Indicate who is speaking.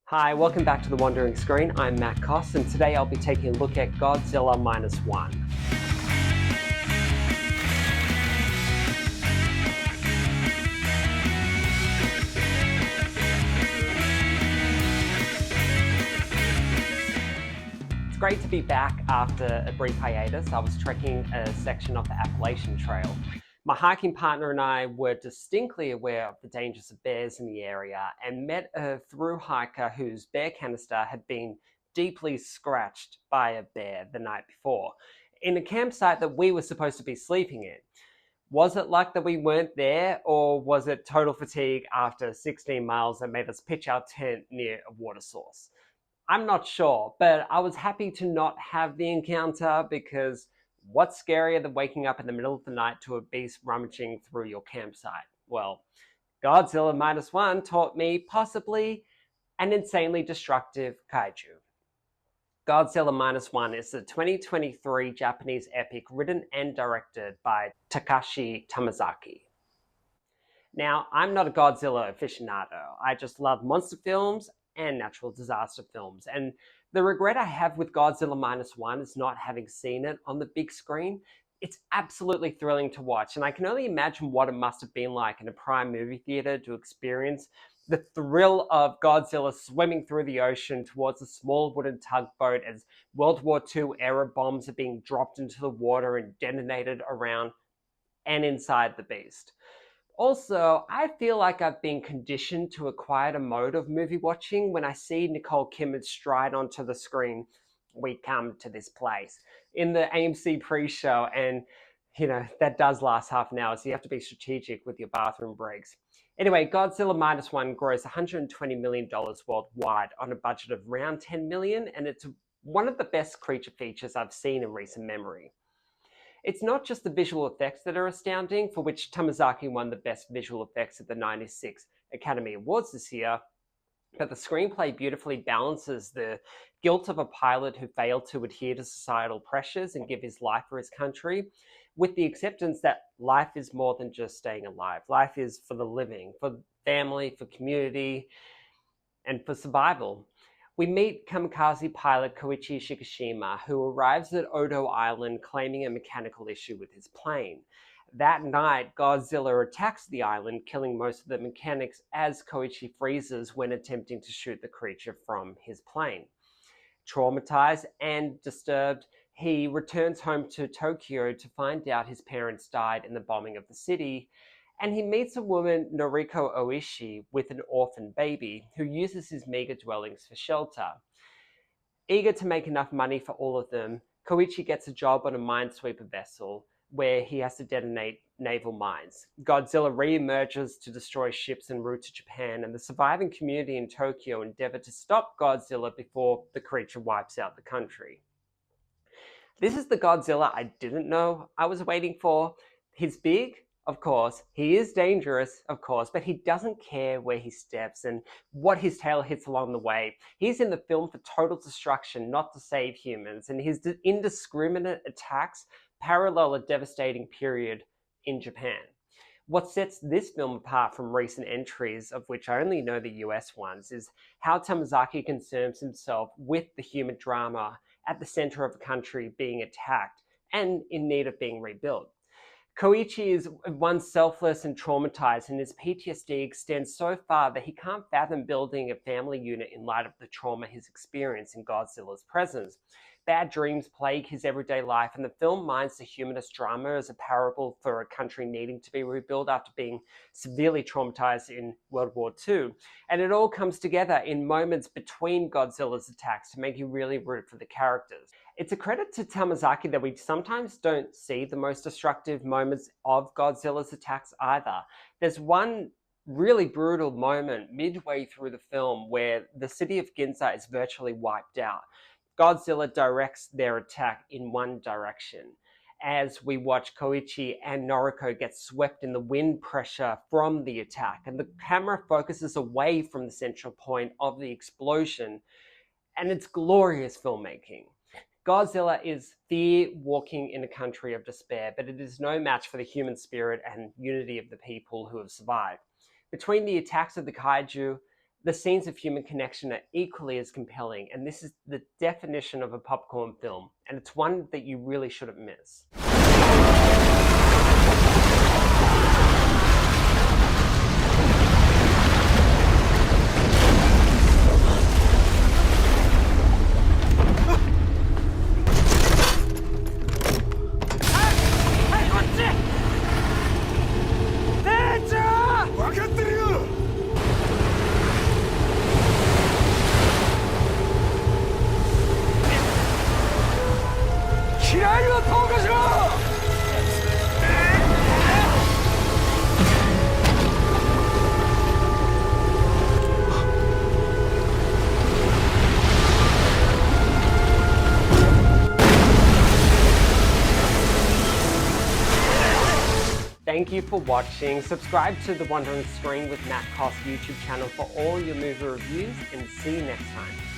Speaker 1: Hi, welcome back to The Wandering Screen. I'm Matt Koss, and today I'll be taking a look at Godzilla Minus One. It's great to be back after a brief hiatus. I was trekking a section of the Appalachian Trail. My hiking partner and I were distinctly aware of the dangers of bears in the area and met a through hiker whose bear canister had been deeply scratched by a bear the night before in a campsite that we were supposed to be sleeping in. Was it luck that we weren't there, or was it total fatigue after 16 miles that made us pitch our tent near a water source? I'm not sure, but I was happy to not have the encounter because what's scarier than waking up in the middle of the night to a beast rummaging through your campsite? Well, Godzilla Minus One taught me possibly an insanely destructive kaiju. Godzilla Minus One is the 2023 Japanese epic written and directed by Takashi Tamazaki. Now, I'm not a Godzilla aficionado. I just love monster films and natural disaster films. And the regret I have with Godzilla Minus One is not having seen it on the big screen. It's absolutely thrilling to watch, and I can only imagine what it must have been like in a prime movie theater to experience the thrill of Godzilla swimming through the ocean towards a small wooden tugboat as World War II era bombs are being dropped into the water and detonated around and inside the beast. Also, I feel like I've been conditioned to a quieter mode of movie watching. When I see Nicole Kidman stride onto the screen, we come to this place in the AMC pre-show, and that does last half an hour, so you have to be strategic with your bathroom breaks. Anyway, Godzilla Minus One grossed $120 million worldwide on a budget of around $10 million, and it's one of the best creature features I've seen in recent memory. It's not just the visual effects that are astounding, for which Tamazaki won the Best Visual Effects at the '96 Academy Awards this year, but the screenplay beautifully balances the guilt of a pilot who failed to adhere to societal pressures and give his life for his country, with the acceptance that life is more than just staying alive. Life is for the living, for family, for community, and for survival. We meet kamikaze pilot Koichi Shikishima, who arrives at Odo Island claiming a mechanical issue with his plane. That night, Godzilla attacks the island, killing most of the mechanics as Koichi freezes when attempting to shoot the creature from his plane. Traumatized and disturbed, he returns home to Tokyo to find out his parents died in the bombing of the city, and he meets a woman, Noriko Oishi, with an orphan baby, who uses his meager dwellings for shelter. Eager to make enough money for all of them, Koichi gets a job on a minesweeper vessel where he has to detonate naval mines. Godzilla re-emerges to destroy ships en route to Japan, and the surviving community in Tokyo endeavor to stop Godzilla before the creature wipes out the country. This is the Godzilla I didn't know I was waiting for. He's big, of course. He is dangerous, of course, but he doesn't care where he steps and what his tail hits along the way. He's in the film for total destruction, not to save humans, and his indiscriminate attacks parallel a devastating period in Japan. What sets this film apart from recent entries, of which I only know the US ones, is how Tamazaki concerns himself with the human drama at the center of a country being attacked and in need of being rebuilt. Koichi is once selfless and traumatized, and his PTSD extends so far that he can't fathom building a family unit in light of the trauma he's experienced in Godzilla's presence. Bad dreams plague his everyday life, and the film mines the humanist drama as a parable for a country needing to be rebuilt after being severely traumatized in World War II. And it all comes together in moments between Godzilla's attacks to make you really root for the characters. It's a credit to Tamazaki that we sometimes don't see the most destructive moments of Godzilla's attacks either. There's one really brutal moment midway through the film where the city of Ginza is virtually wiped out. Godzilla directs their attack in one direction, as we watch Koichi and Noriko get swept in the wind pressure from the attack, and the camera focuses away from the central point of the explosion, and it's glorious filmmaking. Godzilla is fear walking in a country of despair, but it is no match for the human spirit and unity of the people who have survived. Between the attacks of the kaiju, The scenes of human connection are equally as compelling, and this is the definition of a popcorn film, and it's one that you really shouldn't miss. Thank you for watching. Subscribe to the Wandering Screen with Matt Koss YouTube channel for all your movie reviews, and see you next time.